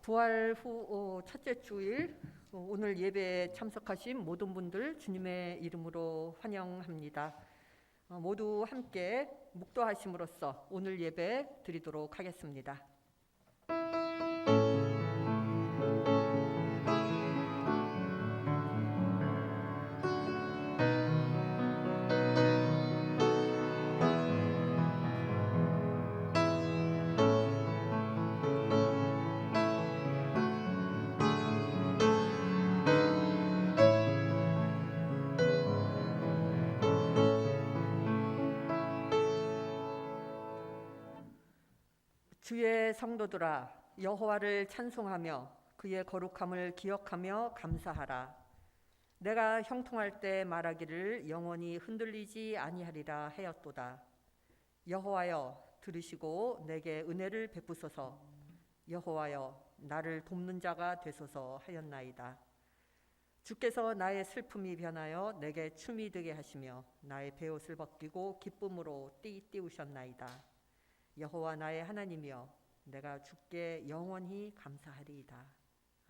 부활 후 첫째 주일 오늘 예배에 참석하신 모든 분들 주님의 이름으로 환영합니다. 모두 함께 묵도하심으로써 오늘 예배 드리도록 하겠습니다. 주의 성도들아, 여호와를 찬송하며 그의 거룩함을 기억하며 감사하라. 내가 형통할 때 말하기를 영원히 흔들리지 아니하리라 하였도다. 여호와여, 들으시고 내게 은혜를 베푸소서. 여호와여, 나를 돕는 자가 되소서 하였나이다. 주께서 나의 슬픔이 변하여 내게 춤이 되게 하시며 나의 베옷을 벗기고 기쁨으로 띠우셨나이다. 여호와 나의 하나님이여, 내가 주께 영원히 감사하리이다.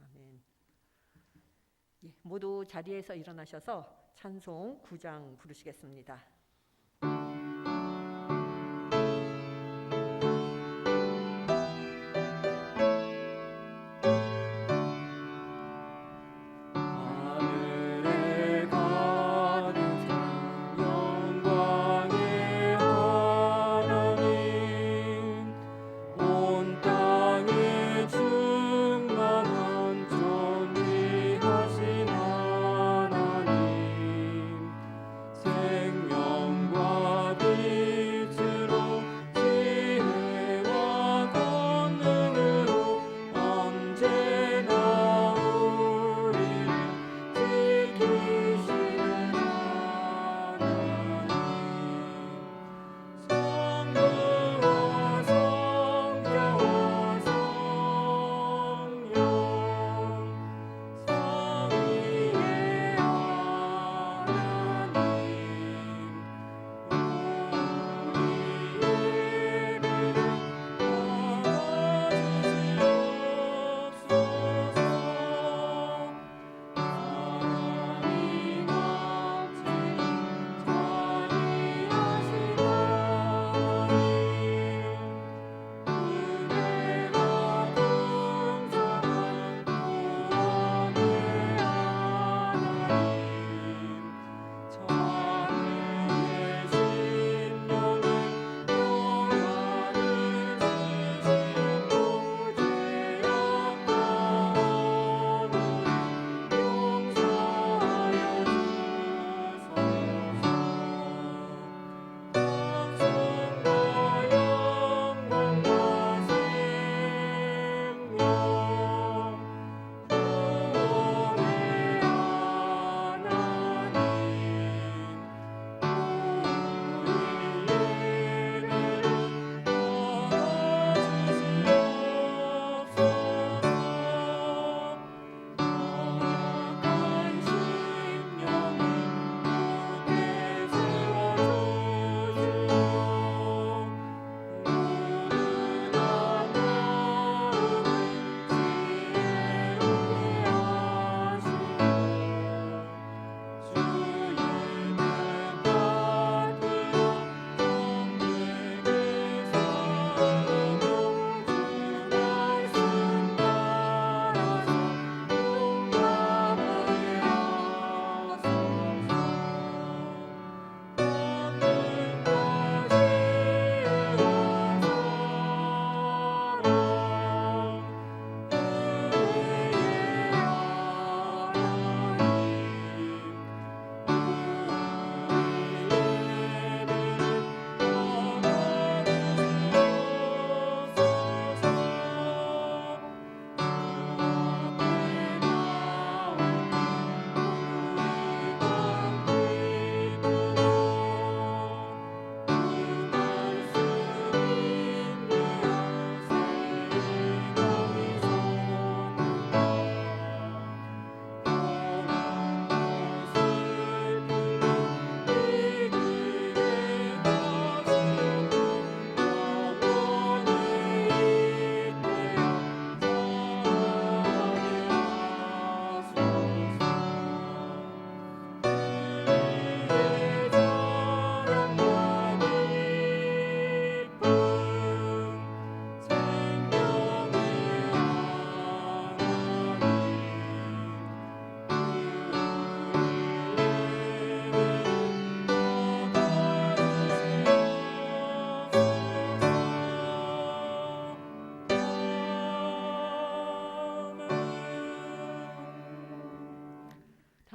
아멘. 모두 자리에서 일어나셔서 찬송 9장 부르시겠습니다. 생명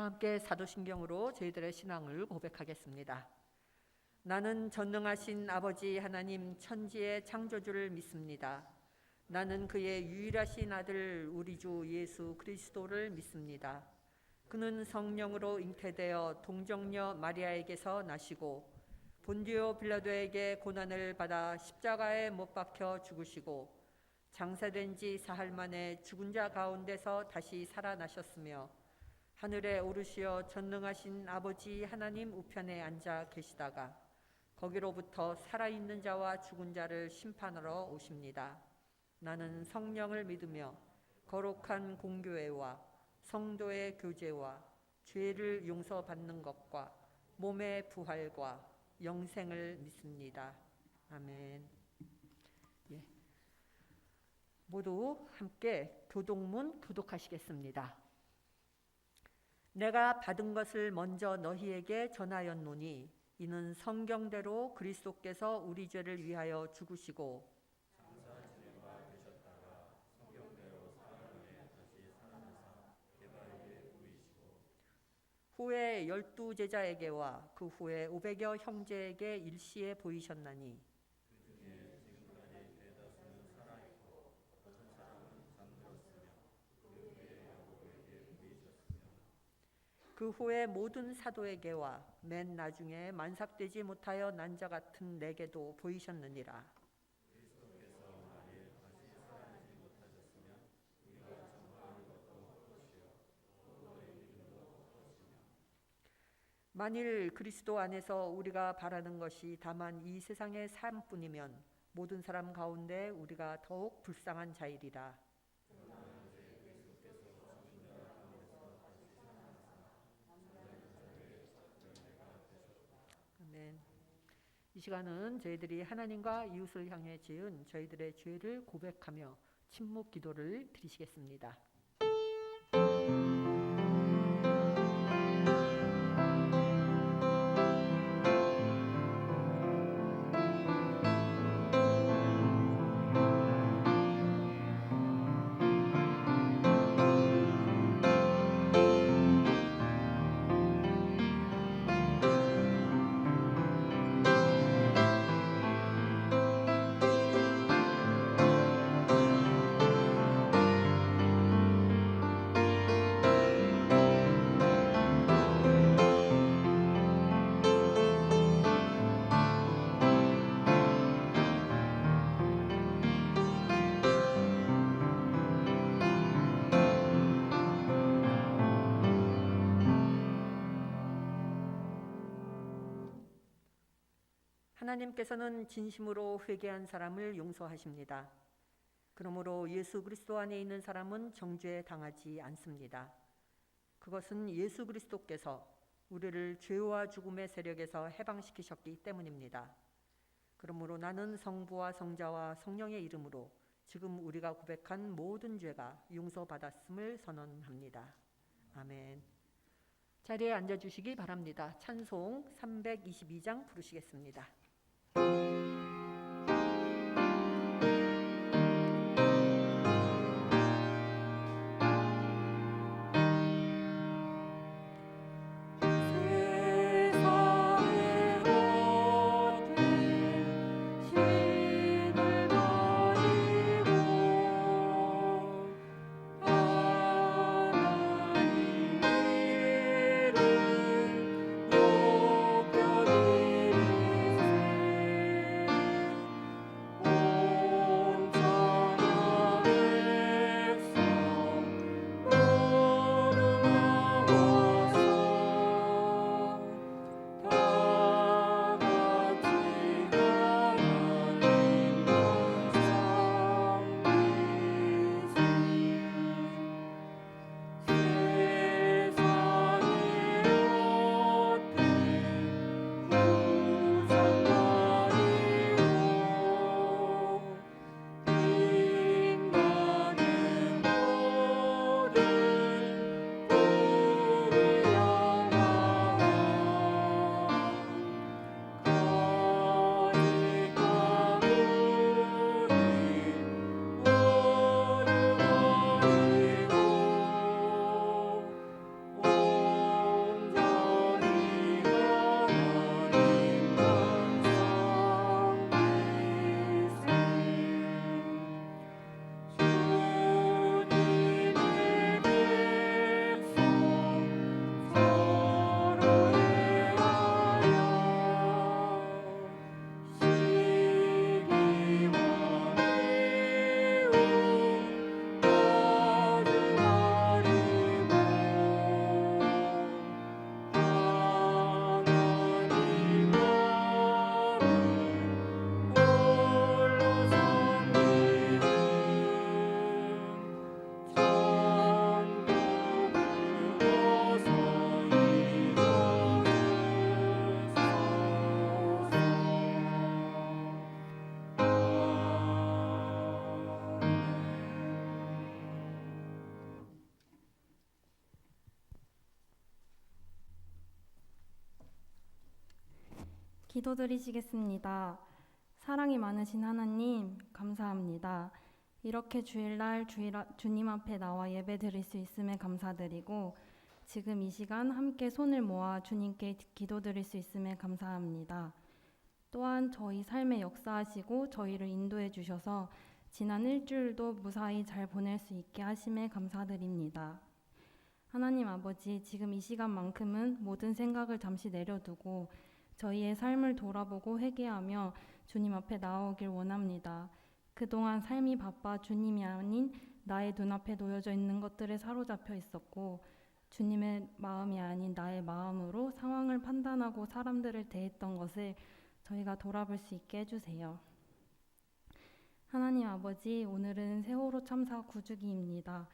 다 함께 사도신경으로 저희들의 신앙을 고백하겠습니다. 나는 전능하신 아버지 하나님 천지의 창조주를 믿습니다. 나는 그의 유일하신 아들 우리 주 예수 그리스도를 믿습니다. 그는 성령으로 잉태되어 동정녀 마리아에게서 나시고 본디오 빌라도에게 고난을 받아 십자가에 못 박혀 죽으시고 장사된 지 사흘 만에 죽은 자 가운데서 다시 살아나셨으며 하늘에 오르시어 전능하신 아버지 하나님 우편에 앉아 계시다가 거기로부터 살아있는 자와 죽은 자를 심판하러 오십니다. 나는 성령을 믿으며 거룩한 공교회와 성도의 교제와 죄를 용서받는 것과 몸의 부활과 영생을 믿습니다. 아멘. 예. 모두 함께 교독문 교독하시겠습니다. 내가 받은 것을 먼저 너희에게 전하였노니 이는 성경대로 그리스도께서 우리 죄를 위하여 죽으시고 후에 12 제자에게와 그 후에 500여 형제에게 일시에 보이셨나니 그 후에 모든 사도에게와 맨 나중에 만삭되지 못하여 난 자 같은 내게도 보이셨느니라. 만일 그리스도 안에서 우리가 바라는 것이 다만 이 세상의 삶뿐이면 모든 사람 가운데 우리가 더욱 불쌍한 자이리라. 아멘. 이 시간은 저희들이 하나님과 이웃을 향해 지은 저희들의 죄를 고백하며 침묵 기도를 드리시겠습니다. 하나님께서는 진심으로 회개한 사람을 용서하십니다. 그러므로 예수 그리스도 안에 있는 사람은 정죄에 당하지 않습니다. 그것은 예수 그리스도께서 우리를 죄와 죽음의 세력에서 해방시키셨기 때문입니다. 그러므로 나는 성부와 성자와 성령의 이름으로 지금 우리가 고백한 모든 죄가 용서받았음을 선언합니다. 아멘. 자리에 앉아주시기 바랍니다. 찬송 322장 부르시겠습니다. 기도드리시겠습니다. 사랑이 많으신 하나님, 감사합니다. 이렇게 주일날 주님 앞에 나와 예배 드릴 수 있음에 감사드리고, 지금 이 시간 함께 손을 모아 주님께 기도드릴 수 있음에 감사합니다. 또한 저희 삶에 역사하시고 저희를 인도해 주셔서 지난 일주일도 무사히 잘 보낼 수 있게 하심에 감사드립니다. 하나님 아버지, 지금 이 시간만큼은 모든 생각을 잠시 내려두고 저희의 삶을 돌아보고 회개하며 주님 앞에 나오길 원합니다. 그동안 삶이 바빠 주님이 아닌 나의 눈앞에 놓여져 있는 것들에 사로잡혀 있었고, 주님의 마음이 아닌 나의 마음으로 상황을 판단하고 사람들을 대했던 것을 저희가 돌아볼 수 있게 해주세요. 하나님 아버지, 오늘은 세월호 참사 9주기입니다.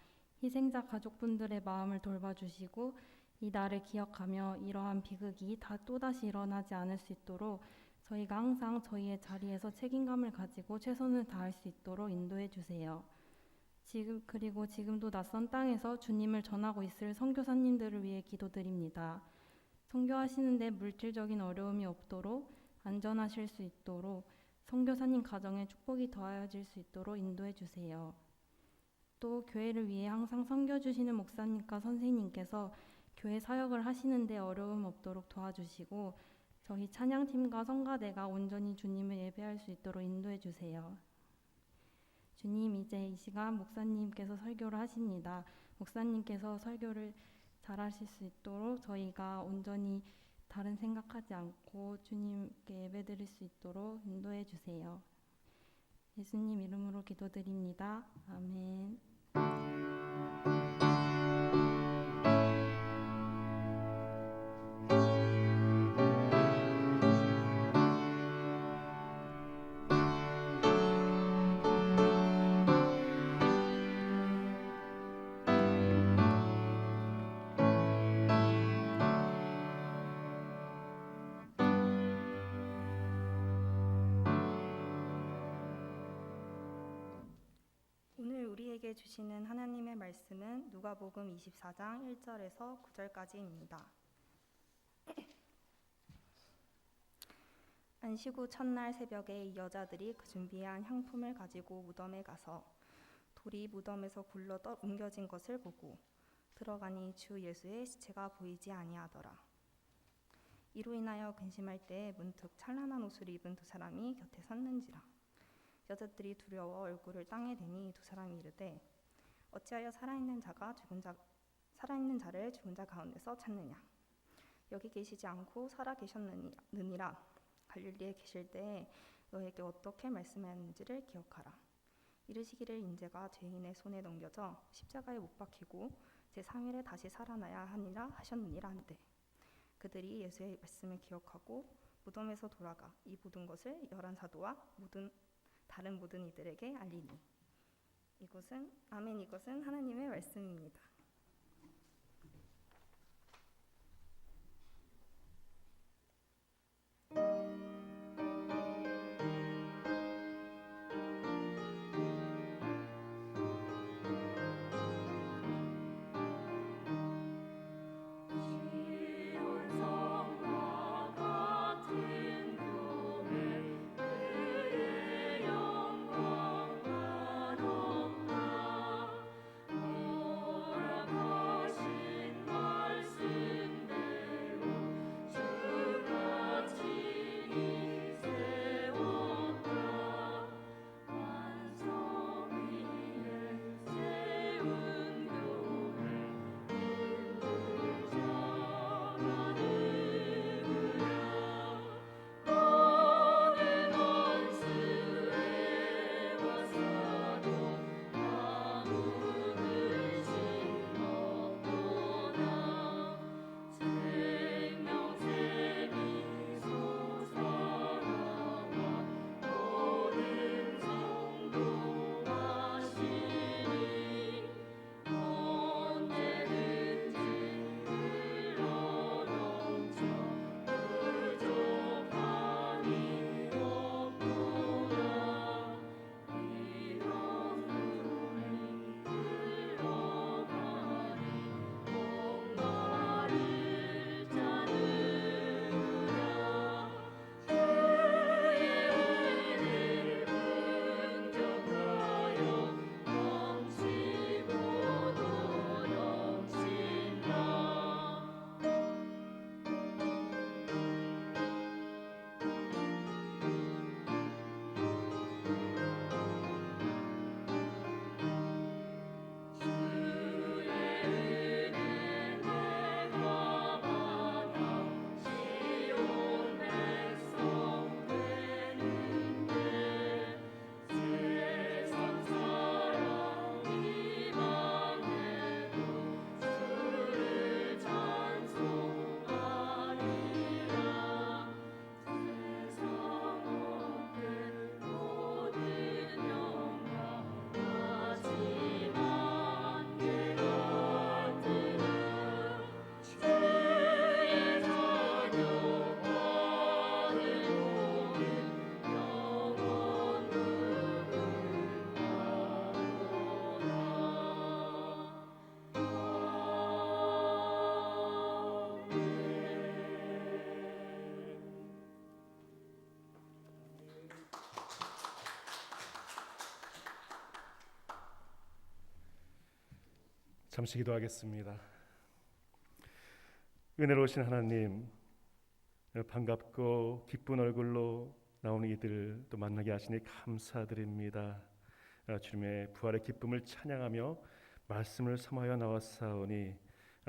희생자 가족분들의 마음을 돌봐주시고 이 날을 기억하며 이러한 비극이 또다시 일어나지 않을 수 있도록 저희가 항상 저희의 자리에서 책임감을 가지고 최선을 다할 수 있도록 인도해 주세요. 그리고 지금도 낯선 땅에서 주님을 전하고 있을 선교사님들을 위해 기도드립니다. 선교하시는데 물질적인 어려움이 없도록, 안전하실 수 있도록, 선교사님 가정에 축복이 더하여질 수 있도록 인도해 주세요. 또 교회를 위해 항상 섬겨주시는 목사님과 선생님께서 교회 사역을 하시는데 어려움 없도록 도와주시고, 저희 찬양팀과 성가대가 온전히 주님을 예배할 수 있도록 인도해 주세요. 주님, 이제 이 시간 목사님께서 설교를 하십니다. 목사님께서 설교를 잘 하실 수 있도록 저희가 온전히 다른 생각하지 않고 주님께 예배드릴 수 있도록 인도해 주세요. 예수님 이름으로 기도드립니다. 아멘. 오늘 우리에게 주시는 하나님의 말씀은 누가복음 24장 1절에서 9절까지입니다. 안식 후 첫날 새벽에 이 여자들이 그 준비한 향품을 가지고 무덤에 가서 돌이 무덤에서 굴러 옮겨진 것을 보고 들어가니 주 예수의 시체가 보이지 아니하더라. 이로 인하여 근심할 때에 문득 찬란한 옷을 입은 두 사람이 곁에 섰는지라. 여자들이 두려워 얼굴을 땅에 대니 두 사람이 이르되 어찌하여 살아있는 자를 죽은 자 가운데서 찾느냐. 여기 계시지 않고 살아 계셨느니라. 갈릴리에 계실 때에 너에게 어떻게 말씀하였는지를 기억하라. 이르시기를 인자가 죄인의 손에 넘겨져 십자가에 못 박히고 제3일에 다시 살아나야 하니라 하셨느니라 한데, 그들이 예수의 말씀을 기억하고 무덤에서 돌아가 이 모든 것을 11사도와 다른 모든 이들에게 알리니. 이것은 하나님의 말씀입니다. 영광 바롭다. 잠시 기도하겠습니다. 은혜로우신 하나님, 반갑고 기쁜 얼굴로 나오는 이들을 또 만나게 하시니 감사드립니다. 주님의 부활의 기쁨을 찬양하며 말씀을 삼하여 나왔사오니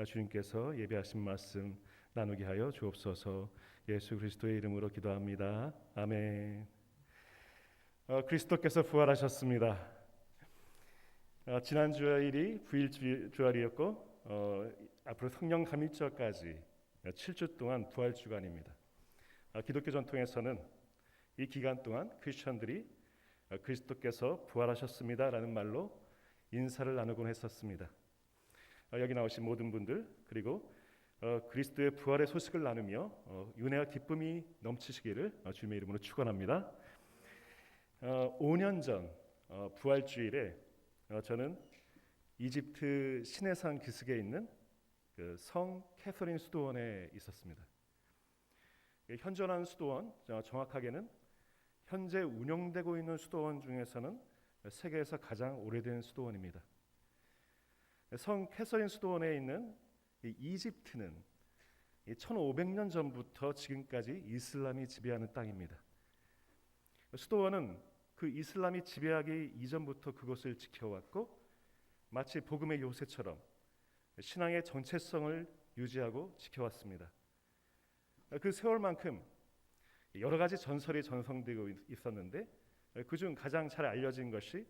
주님께서 예배하신 말씀 나누게 하여 주옵소서. 예수 그리스도의 이름으로 기도합니다. 아멘. 그리스도께서 부활하셨습니다. 지난 주일이 9일 주일이었고 앞으로 성령 감일절까지 7주 동안 부활 주간입니다. 기독교 전통에서는 이 기간 동안 크리스천들이 그리스도께서 부활하셨습니다라는 말로 인사를 나누곤 했었습니다. 여기 나오신 모든 분들 그리고 그리스도의 부활의 소식을 나누며 은혜와 기쁨이 넘치시기를 주님의 이름으로 축원합니다. 5년 전 부활주일에 저는 이집트 시내산 기슭에 있는 그 성 캐서린 수도원에 있었습니다. 현존하는 수도원, 정확하게는 현재 운영되고 있는 수도원 중에서는 세계에서 가장 오래된 수도원입니다. 성 캐서린 수도원에 있는 이 이집트는 1500년 전부터 지금까지 이슬람이 지배하는 땅입니다. 수도원은 그 이슬람이 지배하기 이전부터 그곳을 지켜왔고 마치 복음의 요새처럼 신앙의 정체성을 유지하고 지켜왔습니다. 그 세월만큼 여러 가지 전설이 전성되고 있었는데 그중 가장 잘 알려진 것이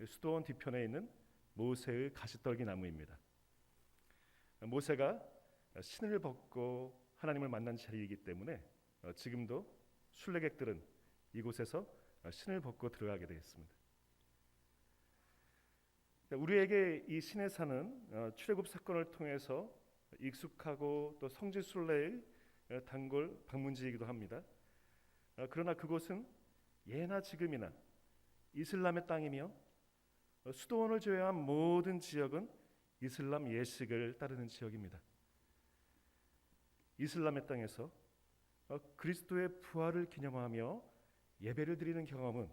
수도원 뒤편에 있는 모세의 가시떨기 나무입니다. 모세가 신을 벗고 하나님을 만난 자리이기 때문에 지금도 순례객들은 이곳에서 신을 벗고 들어가게 되었습니다. 우리에게 이 시내산은 출애굽 사건을 통해서 익숙하고 또 성지 순례의 단골 방문지이기도 합니다. 그러나 그곳은 예나 지금이나 이슬람의 땅이며 수도원을 제외한 모든 지역은 이슬람 예식을 따르는 지역입니다. 이슬람의 땅에서 그리스도의 부활을 기념하며 예배를 드리는 경험은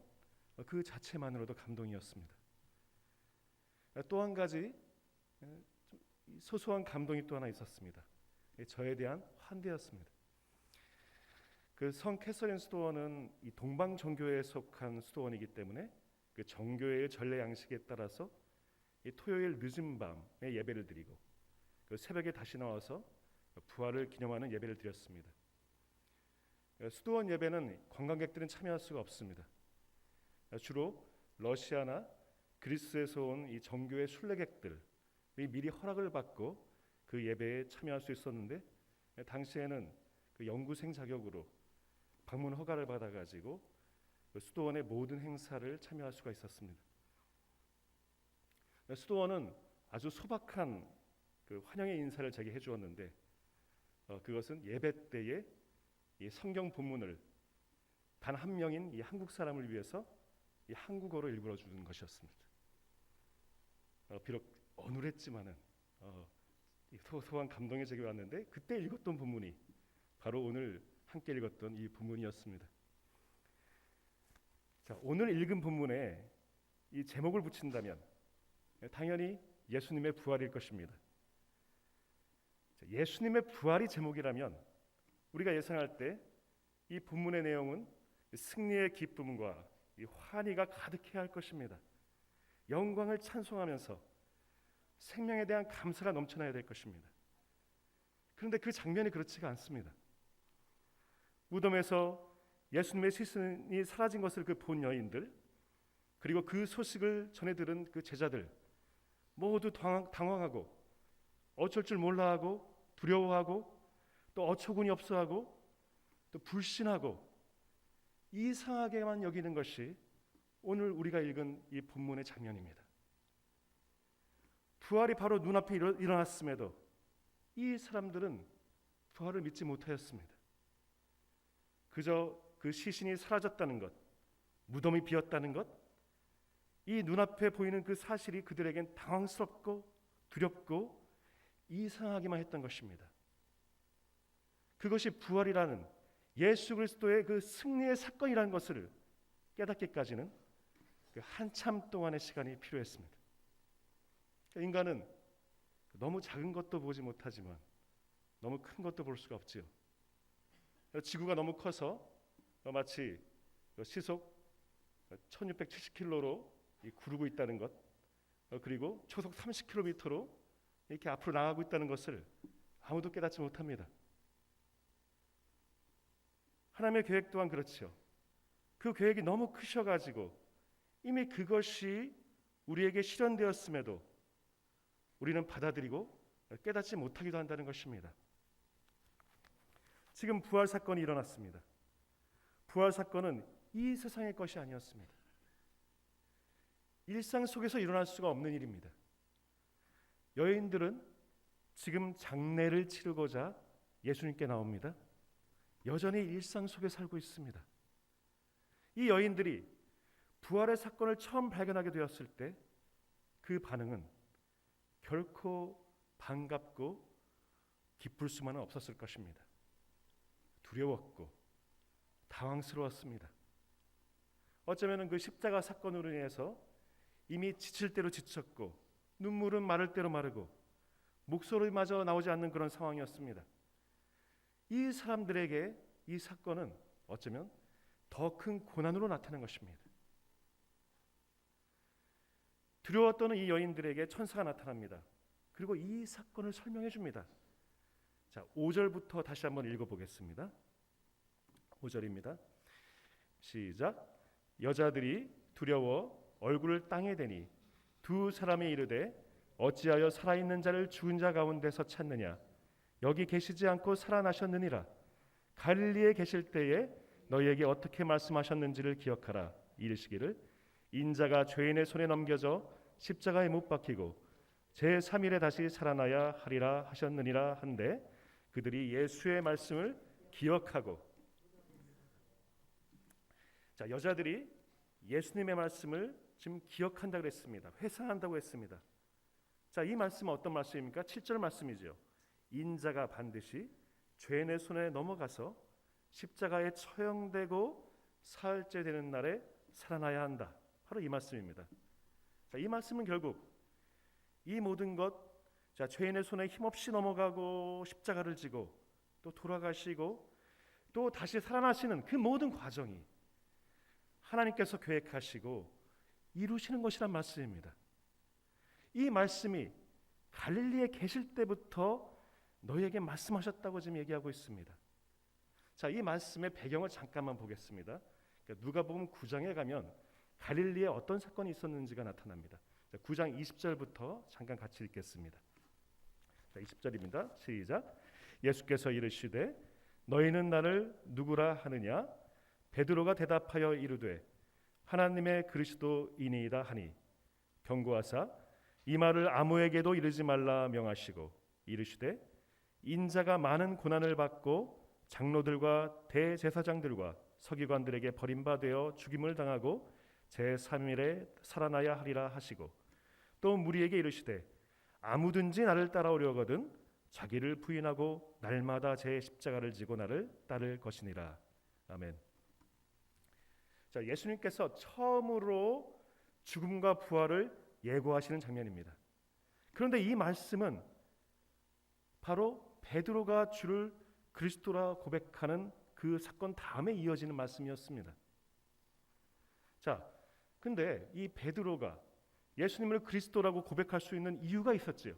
그 자체만으로도 감동이었습니다. 또 한 가지 소소한 감동이 또 하나 있었습니다. 저에 대한 환대였습니다. 그 성 캐서린 수도원은 이 동방 정교회에 속한 수도원이기 때문에 그 정교회의 전례 양식에 따라서 이 토요일 늦은 밤에 예배를 드리고 그 새벽에 다시 나와서 부활을 기념하는 예배를 드렸습니다. 수도원 예배는 관광객들은 참여할 수가 없습니다. 주로 러시아나 그리스에서 온 이 정교회 순례객들이 미리 허락을 받고 그 예배에 참여할 수 있었는데 당시에는 그 연구생 자격으로 방문 허가를 받아가지고 그 수도원의 모든 행사를 참여할 수가 있었습니다. 수도원은 아주 소박한 그 환영의 인사를 제게 해주었는데 그것은 예배 때에 이 성경 본문을 단 한 명인 이 한국 사람을 위해서 이 한국어로 읽어 주는 것이었습니다. 비록 어눌했지만은 소소한 감동이 제게 왔는데 그때 읽었던 본문이 바로 오늘 함께 읽었던 이 본문이었습니다. 자, 오늘 읽은 본문에 이 제목을 붙인다면 당연히 예수님의 부활일 것입니다. 예수님의 부활이 제목이라면 우리가 예상할 때 이 본문의 내용은 승리의 기쁨과 이 환희가 가득해야 할 것입니다. 영광을 찬송하면서 생명에 대한 감사가 넘쳐나야 될 것입니다. 그런데 그 장면이 그렇지가 않습니다. 무덤에서 예수님의 시신이 사라진 것을 그 본 여인들 그리고 그 소식을 전해 들은 그 제자들 모두 당황하고 어쩔 줄 몰라하고 두려워하고 또 어처구니 없어하고 또 불신하고 이상하게만 여기는 것이 오늘 우리가 읽은 이 본문의 장면입니다. 부활이 바로 눈앞에 일어났음에도 이 사람들은 부활을 믿지 못하였습니다. 그저 그 시신이 사라졌다는 것, 무덤이 비었다는 것, 이 눈앞에 보이는 그 사실이 그들에겐 당황스럽고 두렵고 이상하기만 했던 것입니다. 그것이 부활이라는 예수 그리스도의 그 승리의 사건이라는 것을 깨닫기까지는 그 한참 동안의 시간이 필요했습니다. 인간은 너무 작은 것도 보지 못하지만 너무 큰 것도 볼 수가 없지요. 지구가 너무 커서 마치 시속 1670km로 구르고 있다는 것, 그리고 초속 30km로 이렇게 앞으로 나가고 있다는 것을 아무도 깨닫지 못합니다. 하나님의 계획 또한 그렇죠. 그 계획이 너무 크셔가지고 이미 그것이 우리에게 실현되었음에도 우리는 받아들이고 깨닫지 못하기도 한다는 것입니다. 지금 부활 사건이 일어났습니다. 부활 사건은 이 세상의 것이 아니었습니다. 일상 속에서 일어날 수가 없는 일입니다. 여인들은 지금 장례를 치르고자 예수님께 나옵니다. 여전히 일상 속에 살고 있습니다. 이 여인들이 부활의 사건을 처음 발견하게 되었을 때 그 반응은 결코 반갑고 기쁠 수만은 없었을 것입니다. 두려웠고 당황스러웠습니다. 어쩌면 그 십자가 사건으로 인해서 이미 지칠 대로 지쳤고 눈물은 마를 대로 마르고 목소리마저 나오지 않는 그런 상황이었습니다. 이 사람들에게 이 사건은 어쩌면 더 큰 고난으로 나타난 것입니다. 두려웠던 이 여인들에게 천사가 나타납니다. 그리고 이 사건을 설명해 줍니다. 자, 5절부터 다시 한번 읽어보겠습니다. 5절입니다. 시작. 여자들이 두려워 얼굴을 땅에 대니 두 사람이 이르되 어찌하여 살아있는 자를 죽은 자 가운데서 찾느냐? 여기 계시지 않고 살아나셨느니라. 갈릴리에 계실 때에 너희에게 어떻게 말씀하셨는지를 기억하라. 이르시기를 인자가 죄인의 손에 넘겨져 십자가에 못 박히고 제3일에 다시 살아나야 하리라 하셨느니라 한데 그들이 예수의 말씀을 기억하고, 자, 여자들이 예수님의 말씀을 지금 기억한다고 그랬습니다. 회상한다고 했습니다. 자, 이 말씀은 어떤 말씀입니까? 7절 말씀이죠. 인자가 반드시 죄인의 손에 넘어가서 십자가에 처형되고 사흘째 되는 날에 살아나야 한다. 바로 이 말씀입니다. 자, 이 말씀은 결국 이 모든 것, 자, 죄인의 손에 힘없이 넘어가고 십자가를 지고 또 돌아가시고 또 다시 살아나시는 그 모든 과정이 하나님께서 계획하시고 이루시는 것이란 말씀입니다. 이 말씀이 갈릴리에 계실 때부터 너희에게 말씀하셨다고 지금 얘기하고 있습니다. 자, 이 말씀의 배경을 잠깐만 보겠습니다. 그러니까 누가복음 9장에 가면 갈릴리에 어떤 사건이 있었는지가 나타납니다. 자, 9장 20절부터 잠깐 같이 읽겠습니다. 자, 20절입니다. 시작. 예수께서 이르시되 너희는 나를 누구라 하느냐? 베드로가 대답하여 이르되 하나님의 그리스도이니이다 하니 경고하사 이 말을 아무에게도 이르지 말라 명하시고 이르시되 인자가 많은 고난을 받고 장로들과 대제사장들과 서기관들에게 버림받아 죽임을 당하고 제3일에 살아나야 하리라 하시고 또 무리에게 이르시되 아무든지 나를 따라오려거든 자기를 부인하고 날마다 제 십자가를 지고 나를 따를 것이니라. 아멘. 자, 예수님께서 처음으로 죽음과 부활을 예고하시는 장면입니다. 그런데 이 말씀은 바로 베드로가 주를 그리스도라 고백하는 그 사건 다음에 이어지는 말씀이었습니다. 자, 근데 이 베드로가 예수님을 그리스도라고 고백할 수 있는 이유가 있었지요.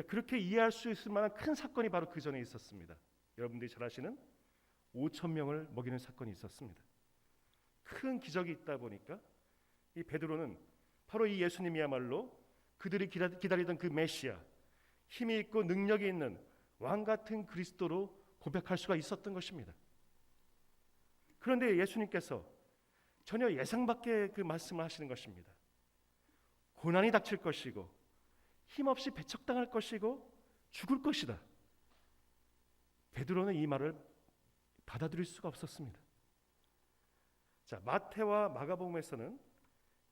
그렇게 이해할 수 있을 만한 큰 사건이 바로 그 전에 있었습니다. 여러분들이 잘 아시는 5,000명을 먹이는 사건이 있었습니다. 큰 기적이 있다 보니까 이 베드로는 바로 이 예수님이야말로 그들이 기다리던 그 메시아, 힘이 있고 능력이 있는 왕 같은 그리스도로 고백할 수가 있었던 것입니다. 그런데 예수님께서 전혀 예상 밖의 그 말씀을 하시는 것입니다. 고난이 닥칠 것이고 힘없이 배척당할 것이고 죽을 것이다. 베드로는 이 말을 받아들일 수가 없었습니다. 자, 마태와 마가복음에서는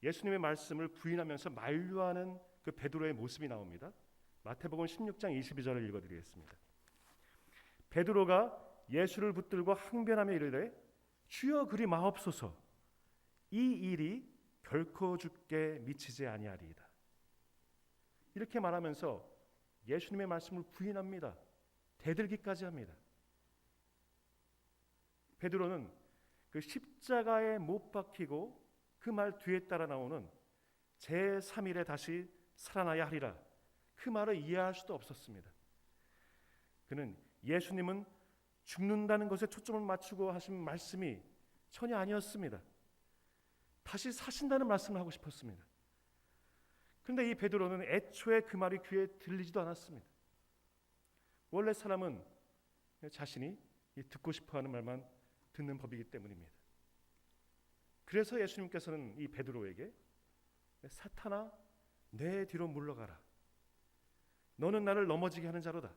예수님의 말씀을 부인하면서 만류하는 그 베드로의 모습이 나옵니다. 마태복음 16장 22절을 읽어드리겠습니다. 베드로가 예수를 붙들고 항변하며 이르되 주여 그리 마옵소서 이 일이 결코 주께 미치지 아니하리이다. 이렇게 말하면서 예수님의 말씀을 부인합니다. 대들기까지 합니다. 베드로는 그 십자가에 못 박히고 그 말 뒤에 따라 나오는 제3일에 다시 살아나야 하리라, 그 말을 이해할 수도 없었습니다. 그는 예수님은 죽는다는 것에 초점을 맞추고 하신 말씀이 전혀 아니었습니다. 다시 사신다는 말씀을 하고 싶었습니다. 그런데 이 베드로는 애초에 그 말이 귀에 들리지도 않았습니다. 원래 사람은 자신이 듣고 싶어하는 말만 듣는 법이기 때문입니다. 그래서 예수님께서는 이 베드로에게 사탄아, 내 뒤로 물러가라. 너는 나를 넘어지게 하는 자로다.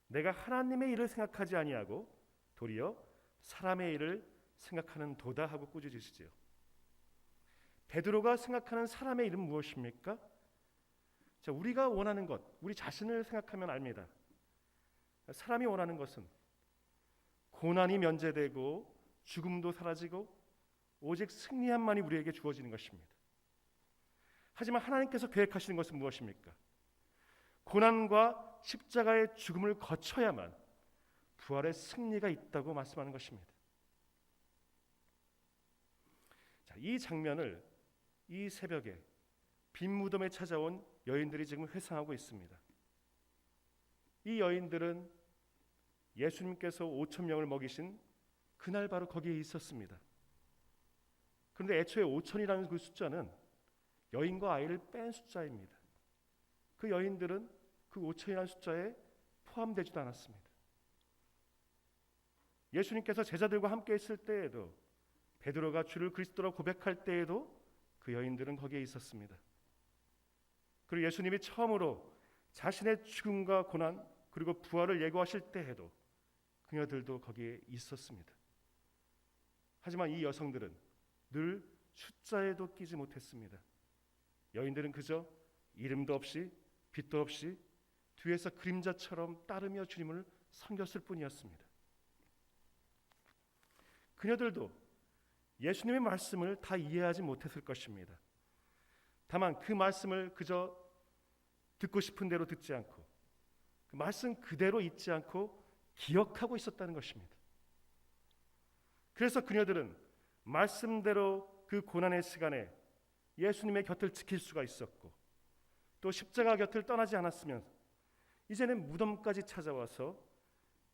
내가 하나님의 일을 생각하지 아니하고 도리어 사람의 일을 생각하는 도다 하고 꾸짖으시지요. 베드로가 생각하는 사람의 일은 무엇입니까? 자, 우리가 원하는 것, 우리 자신을 생각하면 압니다. 사람이 원하는 것은 고난이 면제되고 죽음도 사라지고 오직 승리함만이 우리에게 주어지는 것입니다. 하지만 하나님께서 계획하시는 것은 무엇입니까? 고난과 십자가의 죽음을 거쳐야만 부활의 승리가 있다고 말씀하는 것입니다. 자, 이 장면을 이 새벽에 빈 무덤에 찾아온 여인들이 지금 회상하고 있습니다. 이 여인들은 예수님께서 5천 명을 먹이신 그날 바로 거기에 있었습니다. 그런데 애초에 5천이라는 그 숫자는 여인과 아이를 뺀 숫자입니다. 그 여인들은 그 5천이라는 숫자에 포함되지도 않았습니다. 예수님께서 제자들과 함께 있을 때에도, 베드로가 주를 그리스도라고 고백할 때에도 그 여인들은 거기에 있었습니다. 그리고 예수님이 처음으로 자신의 죽음과 고난 그리고 부활을 예고하실 때에도 그녀들도 거기에 있었습니다. 하지만 이 여성들은 늘 숫자에도 끼지 못했습니다. 여인들은 그저 이름도 없이 빛도 없이 뒤에서 그림자처럼 따르며 주님을 섬겼을 뿐이었습니다. 그녀들도 예수님의 말씀을 다 이해하지 못했을 것입니다. 다만 그 말씀을 그저 듣고 싶은 대로 듣지 않고 그 말씀 그대로 잊지 않고 기억하고 있었다는 것입니다. 그래서 그녀들은 말씀대로 그 고난의 시간에 예수님의 곁을 지킬 수가 있었고, 또 십자가 곁을 떠나지 않았으면 이제는 무덤까지 찾아와서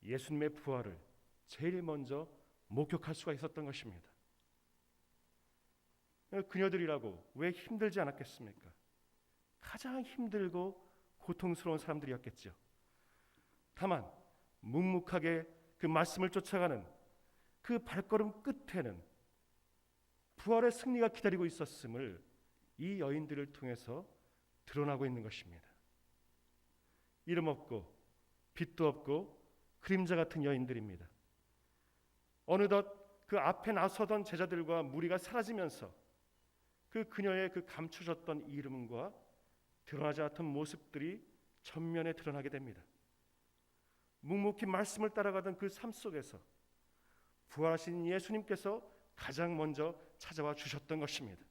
예수님의 부활을 제일 먼저 목격할 수가 있었던 것입니다. 그녀들이라고 왜 힘들지 않았겠습니까? 가장 힘들고 고통스러운 사람들이었겠죠. 다만 묵묵하게 그 말씀을 쫓아가는 그 발걸음 끝에는 부활의 승리가 기다리고 있었음을 이 여인들을 통해서 드러나고 있는 것입니다. 이름 없고 빛도 없고 그림자 같은 여인들입니다. 어느덧 그 앞에 나서던 제자들과 무리가 사라지면서 그 그녀의 그 감추셨던 이름과 드러나지 않던 모습들이 전면에 드러나게 됩니다. 묵묵히 말씀을 따라가던 그 삶 속에서 부활하신 예수님께서 가장 먼저 찾아와 주셨던 것입니다.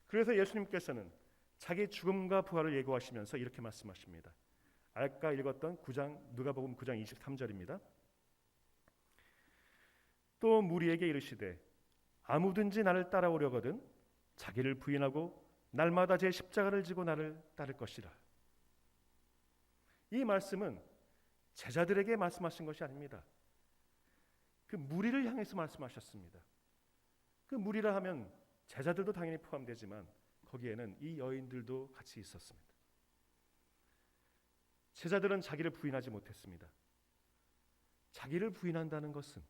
그래서 예수님께서는 자기 죽음과 부활을 예고하시면서 이렇게 말씀하십니다. 아까 읽었던 누가복음 9장 23절입니다. 또 무리에게 이르시되 아무든지 나를 따라오려거든 자기를 부인하고 날마다 제 십자가를 지고 나를 따를 것이라. 이 말씀은 제자들에게 말씀하신 것이 아닙니다. 그 무리를 향해서 말씀하셨습니다. 그 무리라 하면 제자들도 당연히 포함되지만 거기에는 이 여인들도 같이 있었습니다. 제자들은 자기를 부인하지 못했습니다. 자기를 부인한다는 것은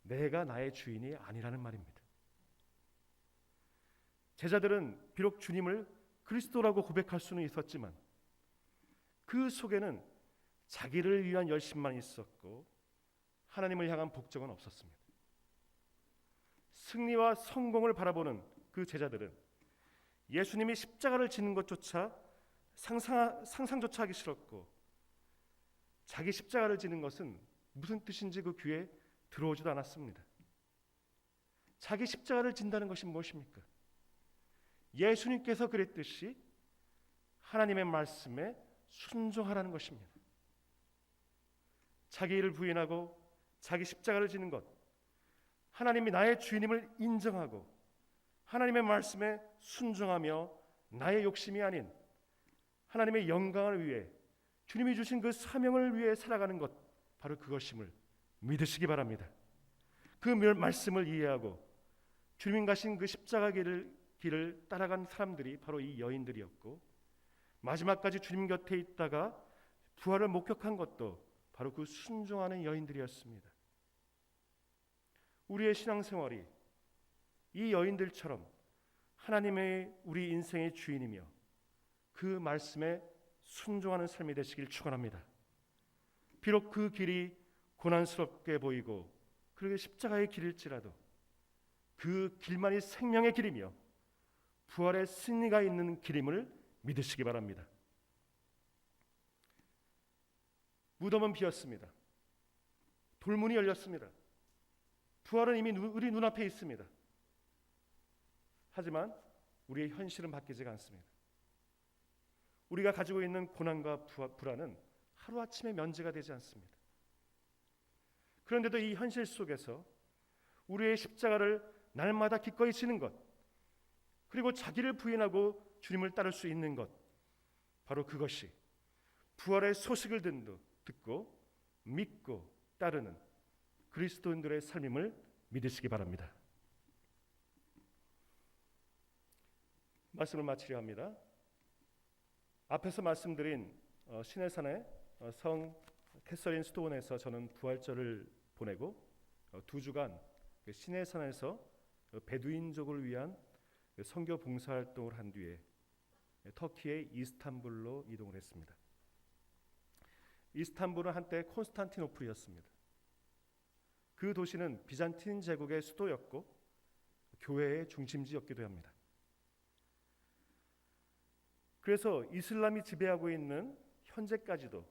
내가 나의 주인이 아니라는 말입니다. 제자들은 비록 주님을 그리스도라고 고백할 수는 있었지만 그 속에는 자기를 위한 열심만 있었고 하나님을 향한 복종은 없었습니다. 승리와 성공을 바라보는 그 제자들은 예수님이 십자가를 지는 것조차 상상조차 하기 싫었고 자기 십자가를 지는 것은 무슨 뜻인지 그 귀에 들어오지도 않았습니다. 자기 십자가를 진다는 것이 무엇입니까? 예수님께서 그랬듯이 하나님의 말씀에 순종하라는 것입니다. 자기를 부인하고 자기 십자가를 지는 것, 하나님이 나의 주인임을 인정하고 하나님의 말씀에 순종하며 나의 욕심이 아닌 하나님의 영광을 위해 주님이 주신 그 사명을 위해 살아가는 것, 바로 그것임을 믿으시기 바랍니다. 그 말씀을 이해하고 주님 가신 그 십자가 길을 따라간 사람들이 바로 이 여인들이었고, 마지막까지 주님 곁에 있다가 부활을 목격한 것도 바로 그 순종하는 여인들이었습니다. 우리의 신앙생활이 이 여인들처럼 하나님의 우리 인생의 주인이며 그 말씀에 순종하는 삶이 되시길 축원합니다. 비록 그 길이 고난스럽게 보이고 그렇게 십자가의 길일지라도 그 길만이 생명의 길이며 부활의 승리가 있는 길임을 믿으시기 바랍니다. 무덤은 비었습니다. 돌문이 열렸습니다. 부활은 이미 우리 눈앞에 있습니다. 하지만 우리의 현실은 바뀌지가 않습니다. 우리가 가지고 있는 고난과 불안은 하루아침에 면제가 되지 않습니다. 그런데도 이 현실 속에서 우리의 십자가를 날마다 기꺼이 지는 것, 그리고 자기를 부인하고 주님을 따를 수 있는 것, 바로 그것이 부활의 소식을 듣고 믿고 따르는 그리스도인들의 삶임을 믿으시기 바랍니다. 말씀을 마치려 합니다. 앞에서 말씀드린 시내산의 성 캐서린 스토원에서 저는 부활절을 보내고 2주간 시내산에서 베두인족을 위한 선교 봉사활동을 한 뒤에 터키의 이스탄불로 이동을 했습니다. 이스탄불은 한때 콘스탄티노플이었습니다. 그 도시는 비잔틴 제국의 수도였고 교회의 중심지였기도 합니다. 그래서 이슬람이 지배하고 있는 현재까지도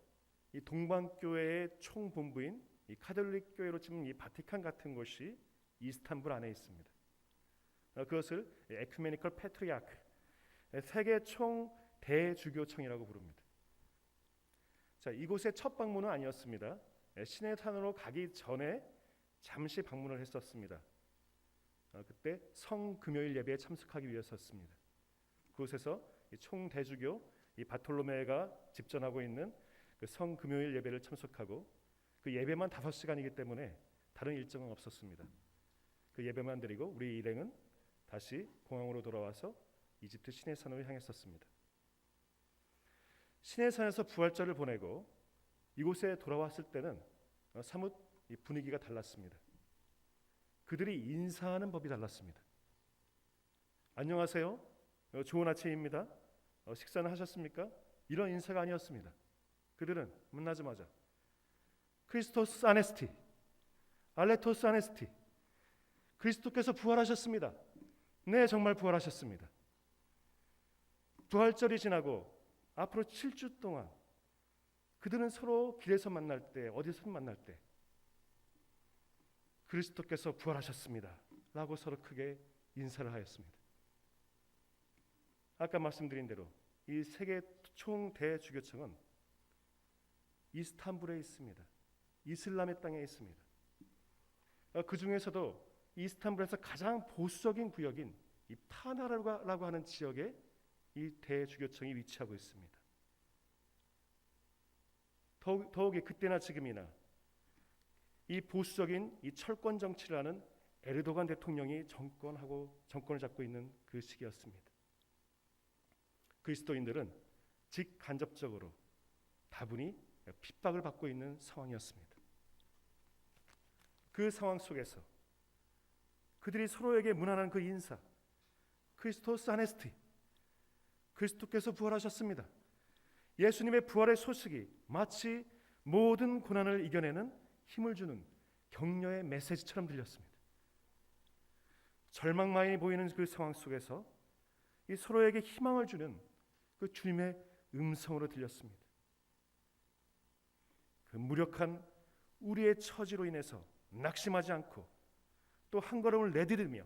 이 동방교회의 총본부인 이 카톨릭 교회로 치면 이 바티칸 같은 곳이 이스탄불 안에 있습니다. 그것을 에큐메니컬 패트리아크, 세계 총 대주교청이라고 부릅니다. 자, 이곳의 첫 방문은 아니었습니다. 시내산으로 가기 전에 잠시 방문을 했었습니다. 그때 성금요일 예배에 참석하기 위해서였습니다. 그곳에서 총 대주교 이 바톨로메가 집전하고 있는 그 성금요일 예배를 참석하고, 그 예배만 5시간이기 때문에 다른 일정은 없었습니다. 그 예배만 드리고 우리 일행은 다시 공항으로 돌아와서 이집트 시내산으로 향했었습니다. 시내산에서 부활절을 보내고 이곳에 돌아왔을 때는 사뭇 이 분위기가 달랐습니다. 그들이 인사하는 법이 달랐습니다. 안녕하세요. 좋은 아침입니다. 식사는 하셨습니까? 이런 인사가 아니었습니다. 그들은 만나자마자 크리스토스 아네스티, 알레토스 아네스티, 그리스도께서 부활하셨습니다. 네, 정말 부활하셨습니다. 부활절이 지나고 앞으로 7주 동안 그들은 서로 길에서 만날 때, 어디서 만날 때 그리스도께서 부활하셨습니다 라고 서로 크게 인사를 하였습니다. 아까 말씀드린 대로 이 세계 총대주교청은 이스탄불에 있습니다. 이슬람의 땅에 있습니다. 그 중에서도 이스탄불에서 가장 보수적인 구역인 이 파나라고 하는 지역에 이 대주교청이 위치하고 있습니다. 더욱이 그때나 지금이나 이 보수적인 이 철권 정치를 하는 에르도간 대통령이 정권을 잡고 있는 그 시기였습니다. 그리스도인들은 직간접적으로 다분히 핍박을 받고 있는 상황이었습니다. 그 상황 속에서 그들이 서로에게 문안한 그 인사, 크리스토스 아네스티, 그리스도께서 부활하셨습니다. 예수님의 부활의 소식이 마치 모든 고난을 이겨내는 힘을 주는 격려의 메시지처럼 들렸습니다. 절망만이 보이는 그 상황 속에서 이 서로에게 희망을 주는 그 주님의 음성으로 들렸습니다. 그 무력한 우리의 처지로 인해서 낙심하지 않고 또 한 걸음을 내디디며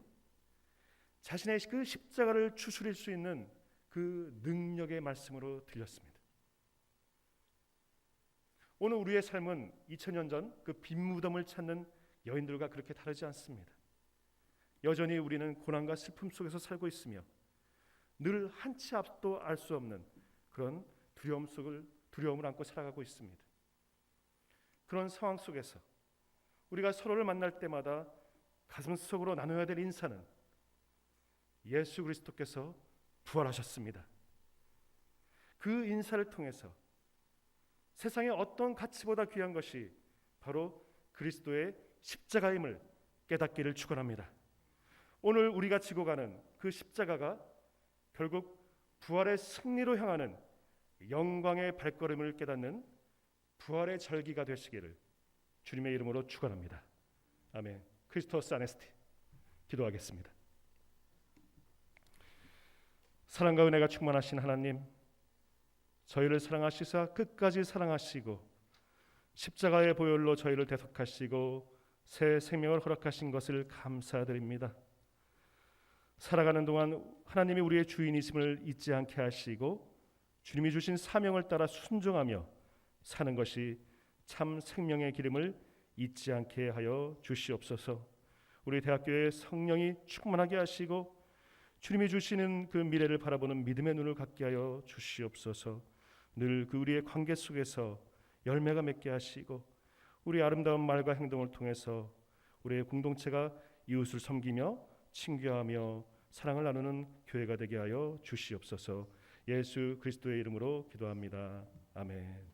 자신의 그 십자가를 추스릴 수 있는 그 능력의 말씀으로 들렸습니다. 오늘 우리의 삶은 2000년 전 그 빈 무덤을 찾는 여인들과 그렇게 다르지 않습니다. 여전히 우리는 고난과 슬픔 속에서 살고 있으며 늘 한치 앞도 알 수 없는 그런 두려움을 안고 살아가고 있습니다. 그런 상황 속에서 우리가 서로를 만날 때마다 가슴속으로 나눠야 될 인사는 예수 그리스도께서 부활하셨습니다. 그 인사를 통해서 세상의 어떤 가치보다 귀한 것이 바로 그리스도의 십자가임을 깨닫기를 축원합니다. 오늘 우리가 지고 가는 그 십자가가 결국 부활의 승리로 향하는 영광의 발걸음을 깨닫는 부활의 절기가 되시기를 주님의 이름으로 축원합니다. 아멘. 크리스토스 아네스티 기도하겠습니다. 사랑과 은혜가 충만하신 하나님, 저희를 사랑하시사 끝까지 사랑하시고 십자가의 보혈로 저희를 대속하시고 새 생명을 허락하신 것을 감사드립니다. 살아가는 동안 하나님이 우리의 주인이심을 잊지 않게 하시고 주님이 주신 사명을 따라 순종하며 사는 것이 참 생명의 기름을 잊지 않게 하여 주시옵소서. 우리 대학교에 성령이 충만하게 하시고 주님이 주시는 그 미래를 바라보는 믿음의 눈을 갖게 하여 주시옵소서. 늘 그 우리의 관계 속에서 열매가 맺게 하시고 우리 아름다운 말과 행동을 통해서 우리의 공동체가 이웃을 섬기며 친교하며 사랑을 나누는 교회가 되게 하여 주시옵소서. 예수 그리스도의 이름으로 기도합니다. 아멘.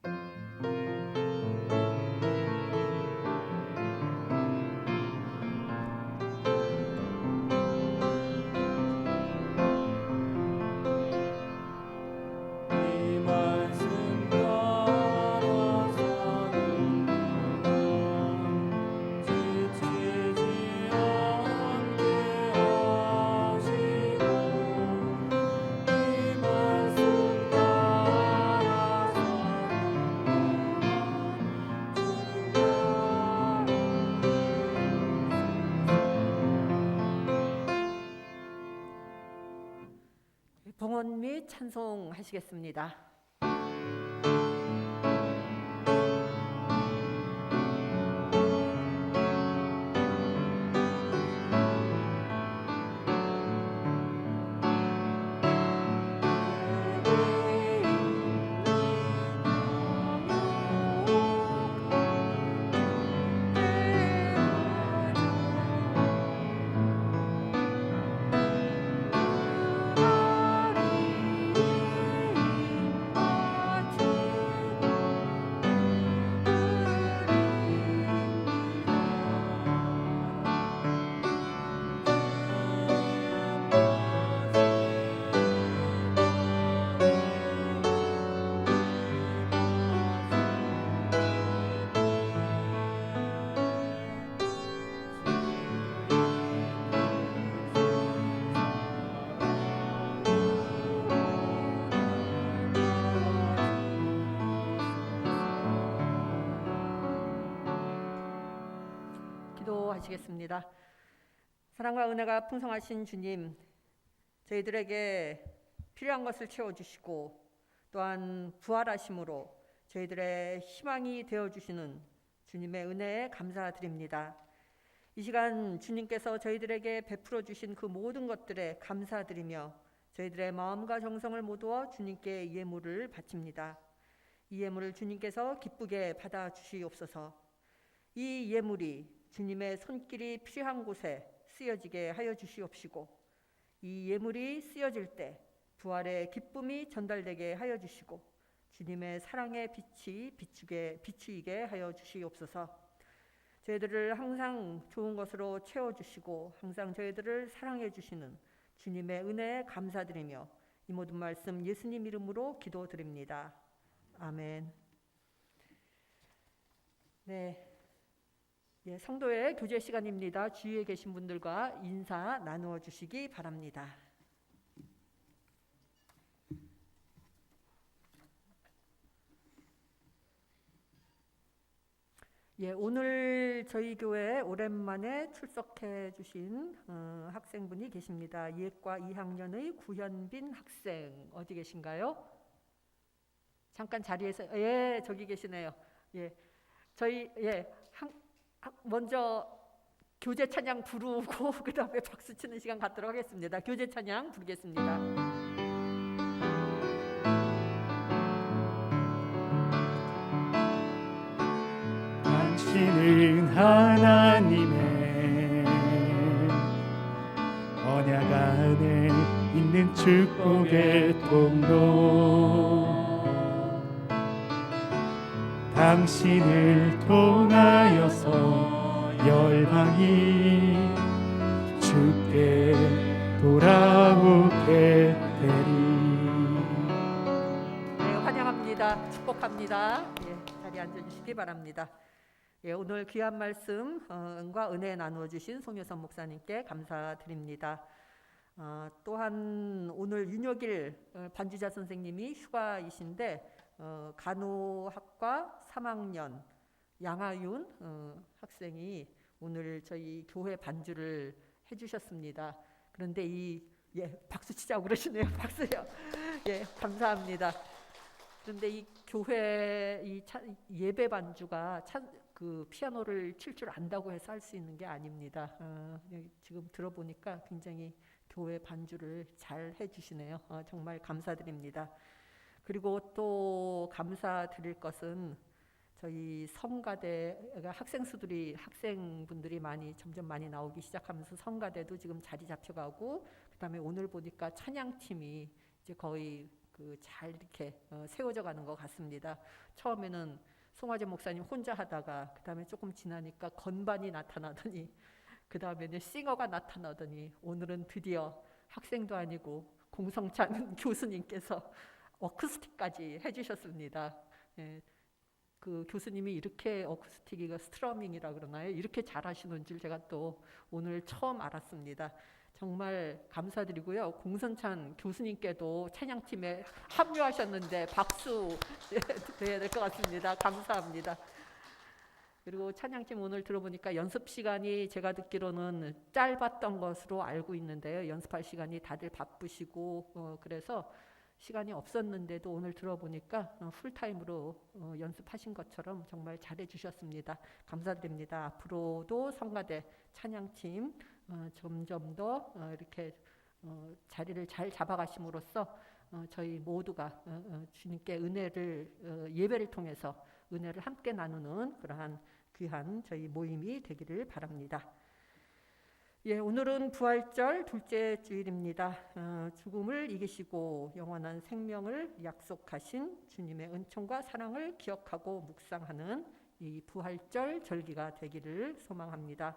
봉헌 및 찬송하시겠습니다. 기도하시겠습니다. 사랑과 은혜가 풍성하신 주님, 저희들에게 필요한 것을 채워주시고 또한 부활하심으로 저희들의 희망이 되어주시는 주님의 은혜에 감사드립니다. 이 시간 주님께서 저희들에게 베풀어 주신 그 모든 것들에 감사드리며 저희들의 마음과 정성을 모두어 주님께 예물을 바칩니다. 이 예물을 주님께서 기쁘게 받아주시옵소서. 이 예물이 주님의 손길이 필요한 곳에 쓰여지게 하여 주시옵시고 이 예물이 쓰여질 때 부활의 기쁨이 전달되게 하여 주시고 주님의 사랑의 빛이 비추이게 하여 주시옵소서. 저희들을 항상 좋은 것으로 채워주시고 항상 저희들을 사랑해 주시는 주님의 은혜에 감사드리며 이 모든 말씀 예수님 이름으로 기도드립니다. 아멘. 네. 성도의 교제 시간입니다. 주위에 계신 분들과 인사 나누어 주시기 바랍니다. 예, 오늘 저희 교회에 오랜만에 출석해 주신 학생분이 계십니다. 예과 2학년의 구현빈 학생 어디 계신가요? 잠깐 자리에서 예, 저기 계시네요. 예, 저희 먼저 교제 찬양 부르고 그다음에 박수 치는 시간 갖도록 하겠습니다. 교제 찬양 부르겠습니다. 당신은 하나님의 언약 안에 있는 축복의 통로, 당신을 통하여서 열방이 주께 돌아오게 되리. 네, 환영합니다. 축복합니다. 예, 자리에 앉아주시기 바랍니다. 예, 오늘 귀한 말씀과 은혜 나누어 주신 송효선 목사님께 감사드립니다. 또한 오늘 윤여길 반주자 선생님이 휴가이신데 간호학과 3학년 양하윤 학생이 오늘 저희 교회 반주를 해주셨습니다. 그런데 박수 치자고 그러시네요. 박수요. 예, 감사합니다. 그런데 이 교회 예배 반주가 그 피아노를 칠 줄 안다고 해서 할 수 있는 게 아닙니다. 지금 들어보니까 굉장히 교회 반주를 잘 해주시네요. 정말 감사드립니다. 그리고 또 감사드릴 것은 저희 성가대 학생분들이 점점 많이 나오기 시작하면서 성가대도 지금 자리 잡혀가고, 그다음에 오늘 보니까 찬양팀이 이제 거의 잘 이렇게 세워져 가는 것 같습니다. 처음에는 송화재 목사님 혼자 하다가 그다음에 조금 지나니까 건반이 나타나더니 그다음에는 싱어가 나타나더니 오늘은 드디어 학생도 아니고 공성찬 교수님께서 어쿠스틱까지 해주셨습니다. 예, 그 교수님이 이렇게 어쿠스틱이가 스트러밍이라 그러나요? 이렇게 잘하시는 줄 제가 또 오늘 처음 알았습니다. 정말 감사드리고요. 공선찬 교수님께도 찬양팀에 합류하셨는데 박수 드려야 될 것 같습니다. 감사합니다. 그리고 찬양팀 오늘 들어보니까 연습 시간이 제가 듣기로는 짧았던 것으로 알고 있는데요. 연습할 시간이 다들 바쁘시고 그래서 시간이 없었는데도 오늘 들어보니까 풀타임으로 연습하신 것처럼 정말 잘해주셨습니다. 감사드립니다. 앞으로도 성가대 찬양팀 점점 더 이렇게 자리를 잘 잡아가심으로써 저희 모두가 주님께 은혜를 예배를 통해서 은혜를 함께 나누는 그러한 귀한 저희 모임이 되기를 바랍니다. 예, 오늘은 부활절 둘째 주일입니다. 죽음을 이기시고 영원한 생명을 약속하신 주님의 은총과 사랑을 기억하고 묵상하는 이 부활절 절기가 되기를 소망합니다.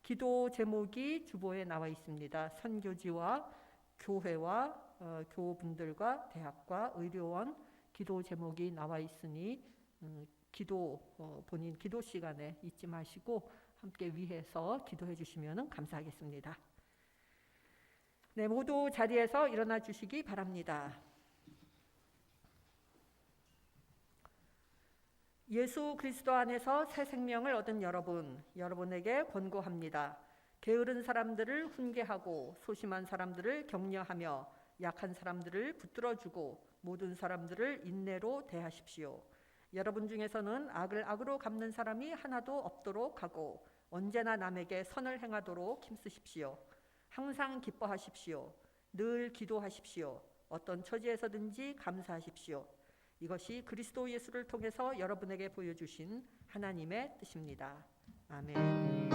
기도 제목이 주보에 나와 있습니다. 선교지와 교회와 교우분들과 대학과 의료원 기도 제목이 나와 있으니 본인 기도 시간에 잊지 마시고 함께 위해서 기도해 주시면 감사하겠습니다. 네, 모두 자리에서 일어나 주시기 바랍니다. 예수 그리스도 안에서 새 생명을 얻은 여러분에게 권고합니다. 게으른 사람들을 훈계하고 소심한 사람들을 격려하며 약한 사람들을 붙들어주고 모든 사람들을 인내로 대하십시오. 여러분 중에서는 악을 악으로 갚는 사람이 하나도 없도록 하고 언제나 남에게 선을 행하도록 힘쓰십시오. 항상 기뻐하십시오. 늘 기도하십시오. 어떤 처지에서든지 감사하십시오. 이것이 그리스도 예수를 통해서 여러분에게 보여주신 하나님의 뜻입니다. 아멘.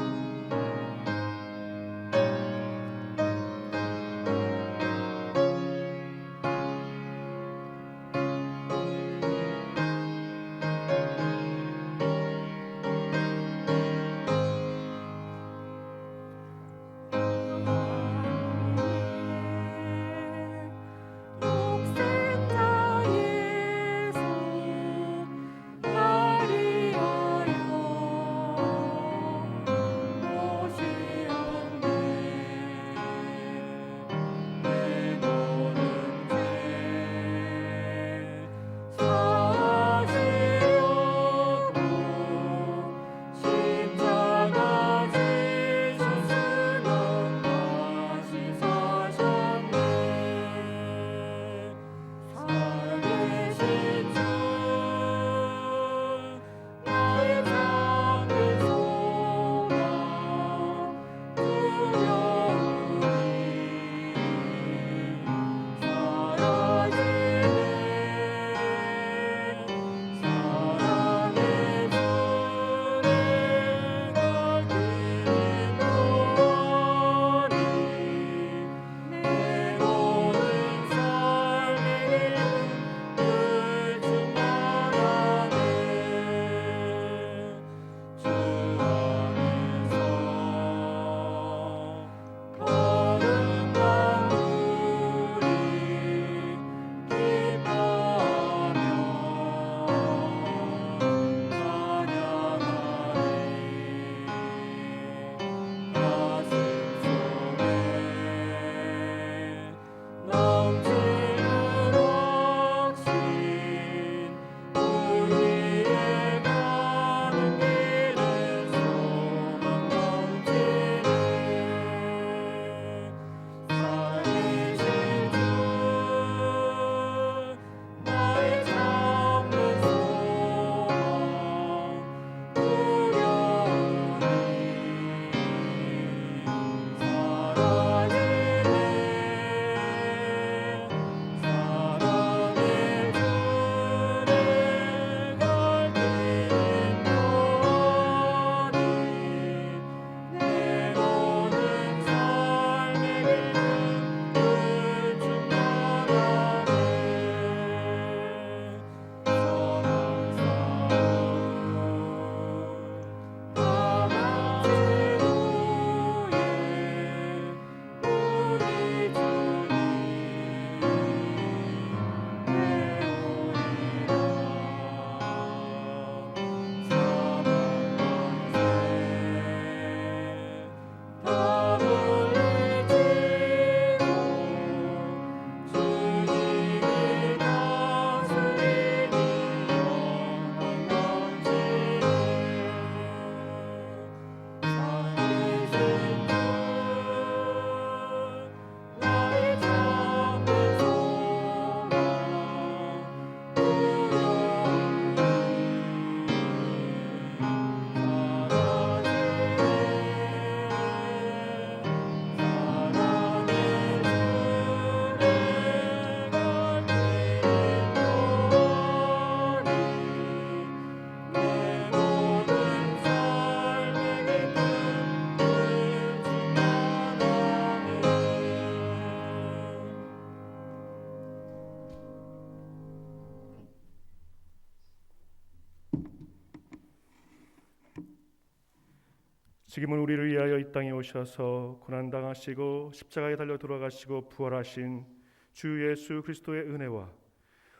지금은 우리를 위하여 이 땅에 오셔서 고난 당하시고 십자가에 달려 돌아가시고 부활하신 주 예수 그리스도의 은혜와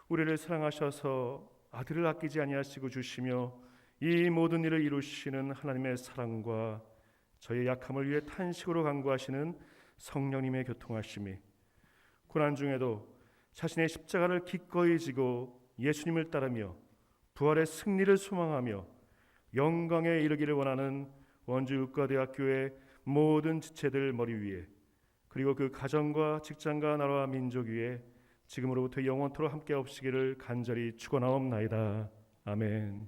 우리를 사랑하셔서 아들을 아끼지 아니하시고 주시며 이 모든 일을 이루시는 하나님의 사랑과 저의 약함을 위해 탄식으로 간구하시는 성령님의 교통하심이 고난 중에도 자신의 십자가를 기꺼이 지고 예수님을 따르며 부활의 승리를 소망하며 영광에 이르기를 원하는 원주 의과대학교의 모든 지체들 머리 위에 그리고 그 가정과 직장과 나라와 민족 위에 지금으로부터 영원토록 함께 없으기를 간절히 축원하옵나이다. 아멘.